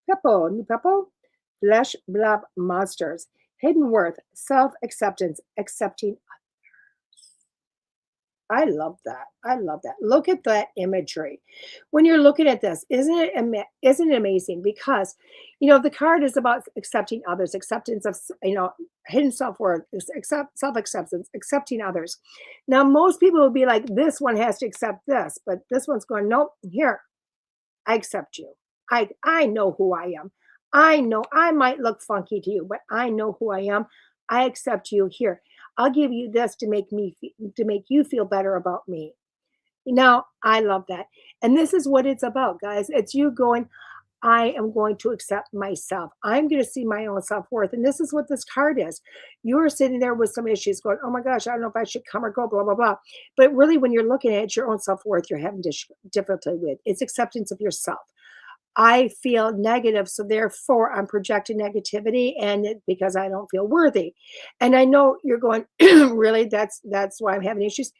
Peppo. Flesh Blob Monsters. Hidden worth, self-acceptance, accepting others. I love that. I love that. Look at that imagery. When you're looking at this, isn't it amazing? Because, the card is about accepting others, acceptance of, hidden self-worth, accept self-acceptance, accepting others. Now, most people will be like, this one has to accept this, but this one's going, nope, here, I accept you. I know who I am. I know I might look funky to you, but I know who I am. I accept you here. I'll give you this to to make you feel better about me. Now, I love that. And this is what it's about, guys. It's you going, I am going to accept myself. I'm going to see my own self worth. And this is what this card is. You're sitting there with some issues going, oh my gosh, I don't know if I should come or go, blah, blah, blah. But really, when you're looking at it, it's your own self worth you're having difficulty with. It's acceptance of yourself. I feel negative, so therefore I'm projecting negativity because I don't feel worthy. And I know you're going, really, that's why I'm having issues.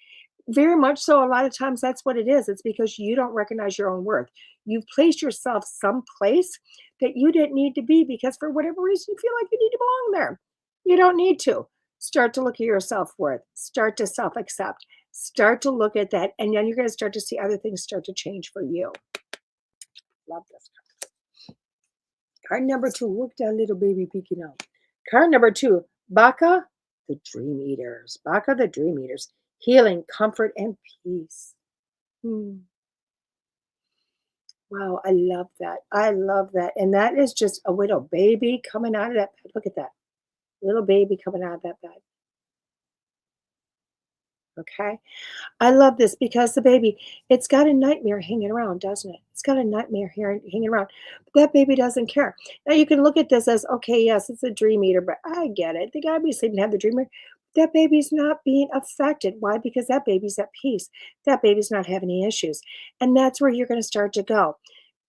Very much so. A lot of times that's what it is. It's because you don't recognize your own worth. You've placed yourself someplace that you didn't need to be because for whatever reason you feel like you need to belong there. You don't need to. Start to look at your self-worth. Start to self-accept. Start to look at that. And then you're going to start to see other things start to change for you. Love this card. Card number 2. Look at that little baby peeking out. Card number 2. Baka, the Dream Eaters. Baka, the Dream Eaters. Healing, comfort, and peace. Wow, I love that. I love that. And that is just a little baby coming out of that bed. Look at that. Little baby coming out of that bed. Okay. I love this because the baby, it's got a nightmare hanging around, doesn't it? It's got a nightmare here hanging around. But that baby doesn't care. Now you can look at this as, okay, yes, it's a dream eater, but I get it. They gotta be sleeping to have the dreamer. That baby's not being affected. Why? Because that baby's at peace. That baby's not having any issues. And that's where you're going to start to go.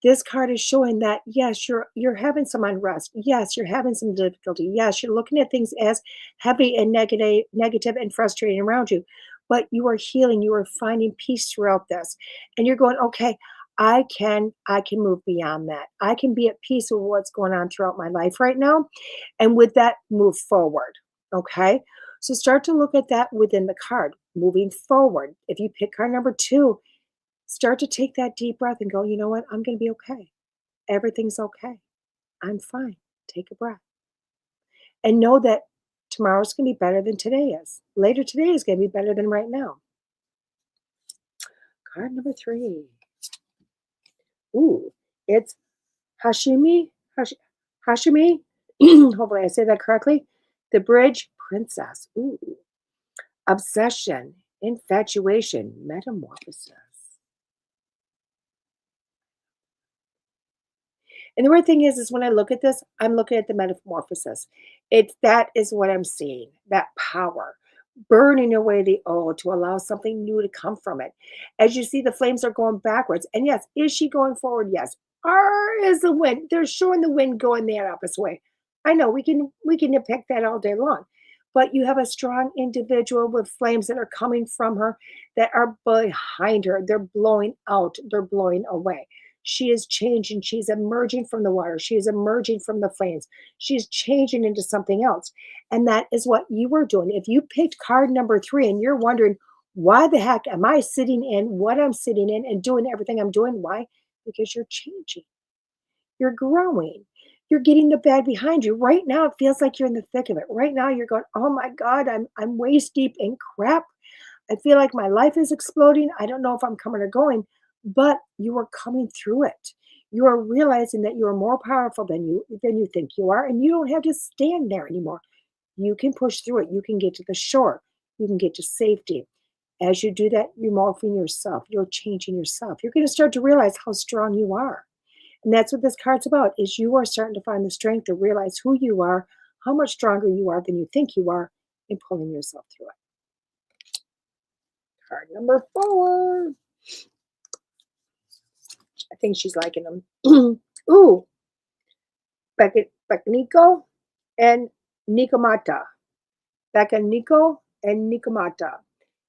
This card is showing that yes, you're having some unrest. Yes, you're having some difficulty. Yes, you're looking at things as heavy and negative and frustrating around you, but you are healing. You are finding peace throughout this, and you're going, okay, I can move beyond that. I can be at peace with what's going on throughout my life right now, and with that, move forward. Okay, so start to look at that within the card, moving forward. If you pick card number 2. Start to take that deep breath and go, you know what? I'm going to be okay. Everything's okay. I'm fine. Take a breath. And know that tomorrow's going to be better than today is. Later today is going to be better than right now. Card number 3. Ooh, it's Hashimi. Hashimi. Hopefully I say that correctly. The Bridge Princess. Ooh. Obsession, infatuation, metamorphosis. And the weird thing is when I look at this, I'm looking at the metamorphosis. That is what I'm seeing, that power, burning away the old to allow something new to come from it. As you see, the flames are going backwards. And yes, is she going forward? Yes. Or is the wind? They're showing the wind going the opposite way. I know we can nitpick that all day long. But you have a strong individual with flames that are coming from her that are behind her. They're blowing out, they're blowing away. She is changing. She's emerging from the water. She is emerging from the flames. She's changing into something else. And that is what you are doing. If you picked card number 3 and you're wondering, why the heck am I sitting in what I'm sitting in and doing everything I'm doing? Why? Because you're changing. You're growing. You're getting the bag behind you. Right now, it feels like you're in the thick of it. Right now, you're going, oh my God, I'm waist deep in crap. I feel like my life is exploding. I don't know if I'm coming or going, but you are coming through it. You are realizing that you are more powerful than you think you are, and you don't have to stand there anymore. You can push through it. You can get to the shore. You can get to safety. As you do that, you're morphing yourself. You're changing yourself. You're going to start to realize how strong you are. And that's what this card's about, is you are starting to find the strength to realize who you are, how much stronger you are than you think you are, and pulling yourself through it. Card number 4. I think she's liking them. Ooh, Bekanico and Nikomata. Bekanico and Nikomata.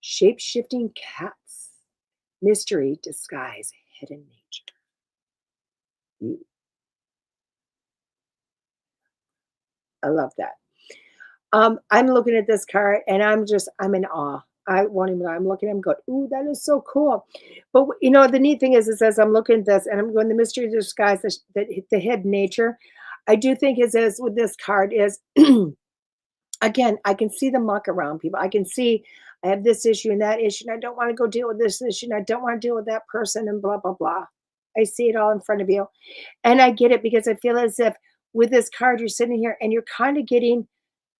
Shape-shifting cats. Mystery, disguise, hidden nature. Ooh. I love that. I'm looking at this card and I'm in awe. I won't even lie. I'm looking at him going, ooh, that is so cool. But you know, the neat thing is as I'm looking at this and I'm going, the mystery of the disguise, the hidden nature, I do think is as with this card is again, I can see the muck around people. I can see I have this issue and that issue, and I don't want to go deal with this issue, and I don't want to deal with that person, and blah, blah, blah. I see it all in front of you. And I get it because I feel as if with this card, you're sitting here and you're kind of getting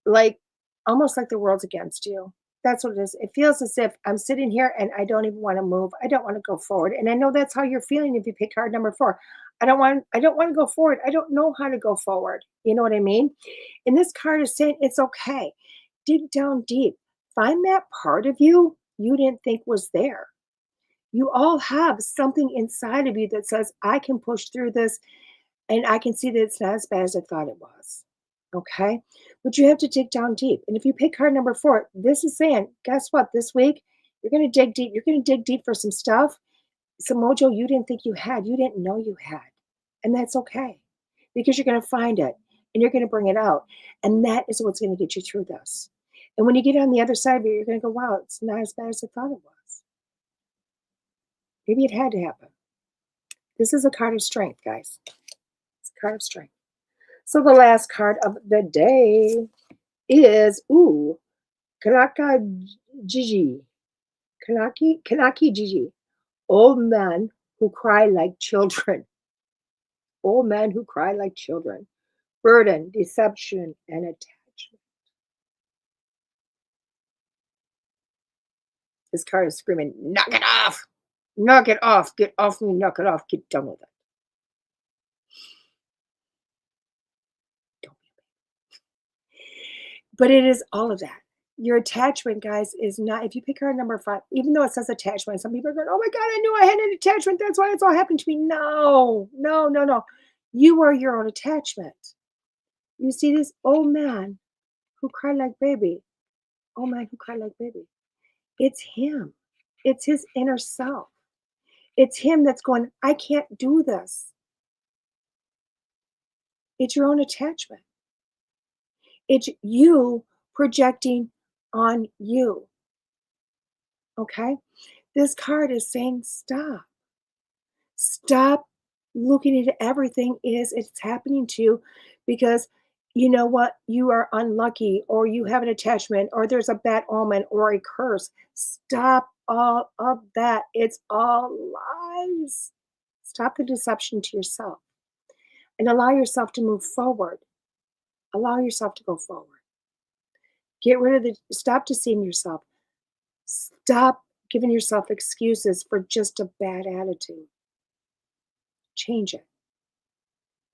like almost like the world's against you. That's what it is. It feels as if I'm sitting here and I don't even want to move. I don't want to go forward. And I know that's how you're feeling if you pick card number 4. I don't want to go forward. I don't know how to go forward. You know what I mean? And this card is saying it's okay. Dig down deep. Find that part of you you didn't think was there. You all have something inside of you that says, I can push through this and I can see that it's not as bad as I thought it was. Okay? But you have to dig down deep. And if you pick card number 4, this is saying, guess what? This week, you're going to dig deep. You're going to dig deep for some stuff, some mojo you didn't think you had, you didn't know you had. And that's okay because you're going to find it and you're going to bring it out. And that is what's going to get you through this. And when you get on the other side of it, you're going to go, wow, it's not as bad as I thought it was. Maybe it had to happen. This is a card of strength, guys. It's a card of strength. So the last card of the day is, Kanaka Gigi. Kanaki Gigi. Old men who cry like children. Old men who cry like children. Burden, deception, and attachment. This card is screaming, knock it off. Knock it off. Get off me. Knock it off. Get done with it. But it is all of that. Your attachment, guys, is not, if you pick card number 5, even though it says attachment, some people are going, oh my God, I knew I had an attachment. That's why it's all happened to me. No. You are your own attachment. You see this old man who cried like baby. Old man who cried like baby. It's him. It's his inner self. It's him that's going, I can't do this. It's your own attachment. It's you projecting on you. Okay? This card is saying stop. Stop looking at everything as it's happening to you because you know what? You are unlucky or you have an attachment or there's a bad omen or a curse. Stop all of that. It's all lies. Stop the deception to yourself and allow yourself to move forward. Allow yourself to go forward. Get rid of stop deceiving yourself. Stop giving yourself excuses for just a bad attitude. Change it.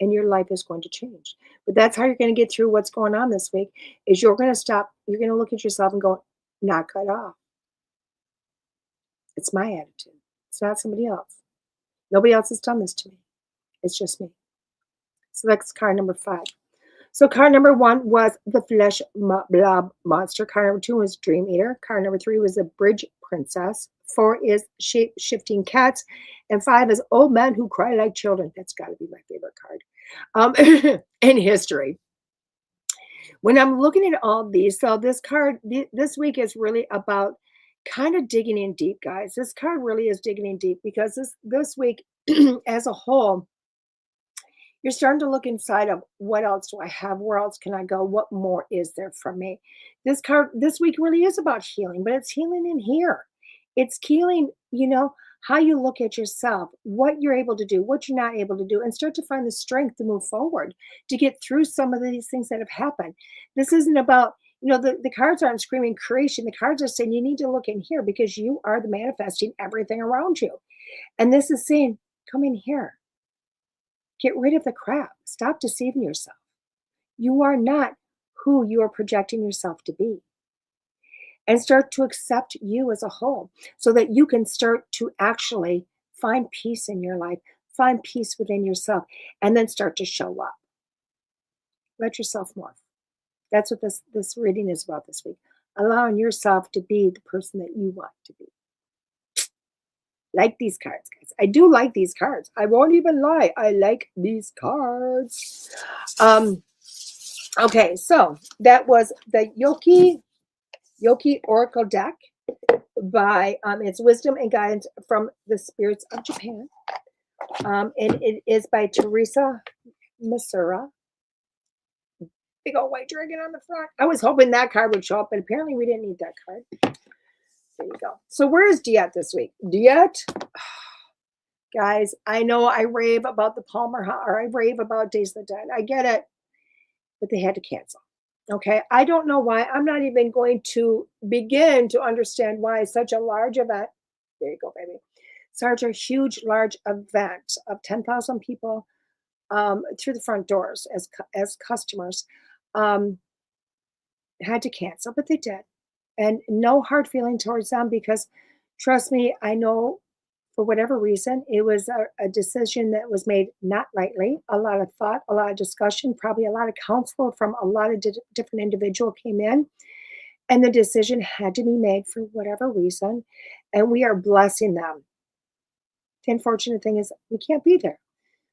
And your life is going to change. But that's how you're going to get through what's going on this week is you're going to stop. You're going to look at yourself and go, knock it off. It's my attitude. It's not somebody else. Nobody else has done this to me. It's just me. So that's card number 5. So card number 1 was the Flesh Blob Monster. Card number 2 was Dream Eater. Card number 3 was the Bridge Princess. 4 is Shape-Shifting Cats. And 5 is Old Men Who Cry Like Children. That's got to be my favorite card in history. When I'm looking at all these, so this card, this week is really about kind of digging in deep, guys. This card really is digging in deep because this week as a whole, you're starting to look inside of what else do I have? Where else can I go? What more is there for me? This card this week really is about healing, but it's healing in here. It's healing, how you look at yourself, what you're able to do, what you're not able to do, and start to find the strength to move forward, to get through some of these things that have happened. This isn't about, the cards aren't screaming creation. The cards are saying you need to look in here because you are the manifesting everything around you. And this is saying, come in here. Get rid of the crap. Stop deceiving yourself. You are not who you are projecting yourself to be. And start to accept you as a whole so that you can start to actually find peace in your life, find peace within yourself, and then start to show up. Let yourself morph. That's what this reading is about this week. Allowing yourself to be the person that you want to be. Like these cards, guys. I do like these cards. I won't even lie. I like these cards. Okay, so that was the Yokai Oracle Deck. by it's Wisdom and Guidance from the Spirits of Japan. And it is by Teresa Matsuura. Big old white dragon on the front. I was hoping that card would show up, but apparently we didn't need that card. There you go. So where is DeEtte this week? DeEtte, guys, I know I rave about the Palmer House, or I rave about Days of the Dead. I get it, but they had to cancel. Okay, I don't know why. I'm not even going to begin to understand why such a large event. There you go, baby. Such a huge, large event of 10,000 people through the front doors as customers had to cancel, but they did. And no hard feeling towards them, because trust me, I know for whatever reason, it was a decision that was made not lightly. A lot of thought, a lot of discussion, probably a lot of counsel from a lot of different individuals came in. And the decision had to be made for whatever reason. And we are blessing them. The unfortunate thing is we can't be there.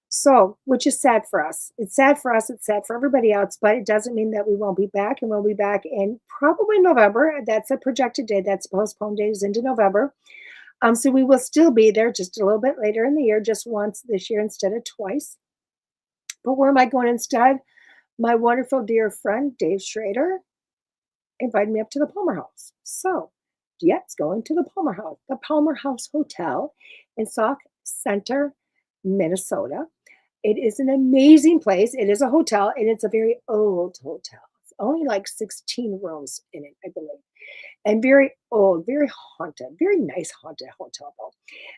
So, which is sad for us. It's sad for us. It's sad for everybody else, but it doesn't mean that we won't be back. And we'll be back in probably November. That's a projected date. That's postponed date is into November. So we will still be there just a little bit later in the year, just once this year instead of twice. But where am I going instead? My wonderful dear friend, Dave Schrader, invited me up to the Palmer House. So, DeEtte's going to the Palmer House Hotel in Sauk Center, Minnesota. It is an amazing place. It is a hotel, and it's a very old hotel. It's only like 16 rooms in it, I believe. And very old, very haunted, very nice haunted hotel though.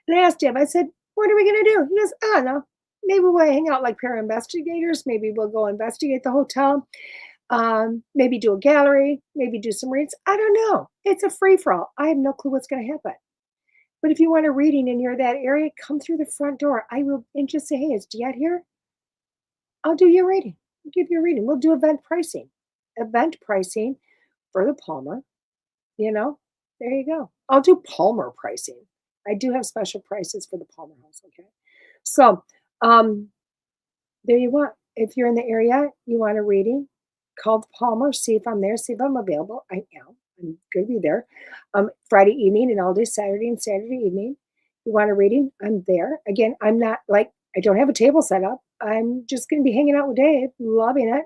And I asked him, I said, what are we going to do? He goes, I don't know. Maybe we'll hang out like para-investigators. Maybe we'll go investigate the hotel. Maybe do a gallery. Maybe do some reads. I don't know. It's a free-for-all. I have no clue what's going to happen. But if you want a reading and you're in that area, come through the front door. I will, and just say, hey, is DeEtte here? I'll do your reading. I'll give you a reading. We'll do event pricing. Event pricing for the Palmer. You know, there you go. I'll do Palmer pricing. I do have special prices for the Palmer House, okay? So, there you want. If you're in the area, you want a reading, call the Palmer, see if I'm there, see if I'm available. I am. I'm going to be there Friday evening and all day Saturday and Saturday evening. You want a reading? I'm there. Again, I'm not like, I don't have a table set up. I'm just going to be hanging out with Dave, loving it.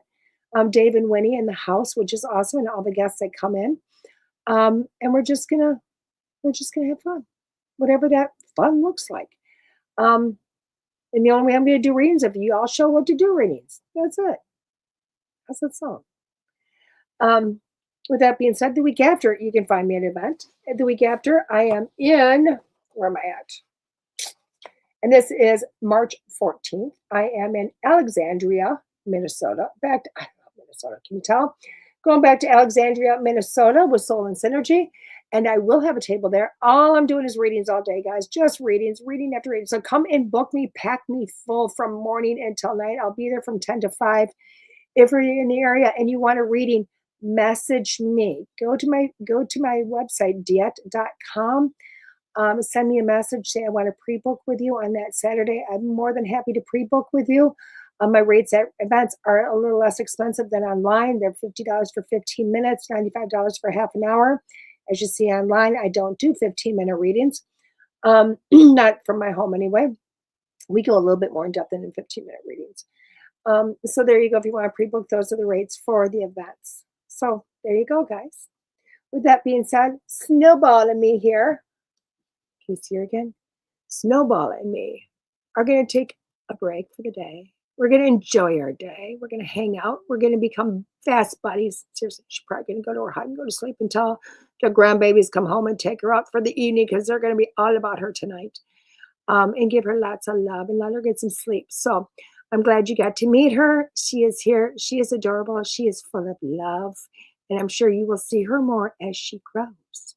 Dave and Winnie in the house, which is awesome, and all the guests that come in. And we're just gonna have fun, whatever that fun looks like. And the only way I'm going to do readings if you all show up to do readings. That's it. That's that song. With that being said, the week after, you can find me at an event. The week after, I am in, where am I at? And this is March 14th. I am in Alexandria, Minnesota. I love Minnesota, can you tell? Going back to Alexandria, Minnesota with Soul and Synergy. And I will have a table there. All I'm doing is readings all day, guys. Just readings, reading after reading. So come and book me, pack me full from morning until night. I'll be there from 10 to 5. If you're in the area and you want a reading, message me. Go to my website, DeEtte.com. Send me a message. Say I want to pre-book with you on that Saturday. I'm more than happy to pre-book with you. My rates at events are a little less expensive than online. They're $50 for 15 minutes, $95 for half an hour. As you see online, I don't do 15-minute readings. Not from my home anyway. We go a little bit more in depth than in 15-minute readings. So there you go. If you want to pre-book, those are the rates for the events. So there you go, guys. With that being said, Snowball and me here. Can you see her again? Snowball and me are going to take a break for the day. We're going to enjoy our day. We're going to hang out. We're going to become fast buddies. Seriously, she's probably going to go to her hut and go to sleep until the grandbabies come home and take her out for the evening, because they're going to be all about her tonight. And give her lots of love and let her get some sleep. So I'm glad you got to meet her. She is here. She is adorable. She is full of love. And I'm sure you will see her more as she grows.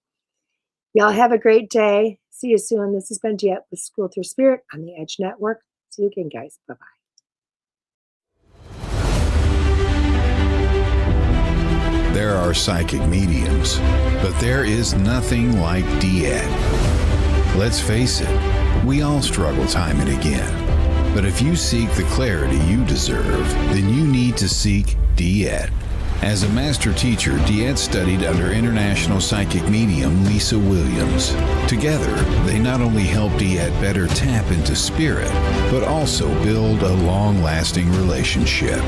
Y'all have a great day. See you soon. This has been DeEtte with School Through Spirit on the Edge Network. See you again, guys. Bye-bye. There are psychic mediums, but there is nothing like DeEtte. Let's face it, we all struggle time and again. But if you seek the clarity you deserve, then you need to seek DeEtte. As a master teacher, DeEtte studied under international psychic medium Lisa Williams. Together, they not only help DeEtte better tap into spirit, but also build a long-lasting relationship.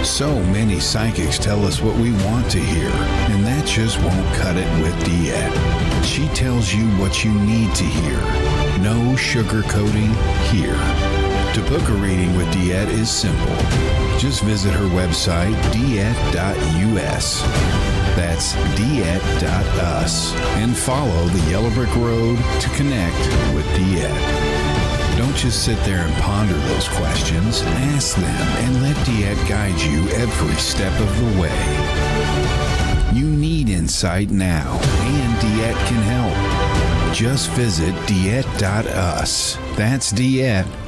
So many psychics tell us what we want to hear, and that just won't cut it with DeEtte. She tells you what you need to hear. No sugarcoating here. To book a reading with DeEtte is simple. Just visit her website, DeEtte.us. That's DeEtte.us. And follow the Yellow Brick Road to connect with DeEtte. Don't just sit there and ponder those questions. Ask them and let DeEtte guide you every step of the way. You need insight now, and DeEtte can help. Just visit DeEtte.us. That's DeEtte.us.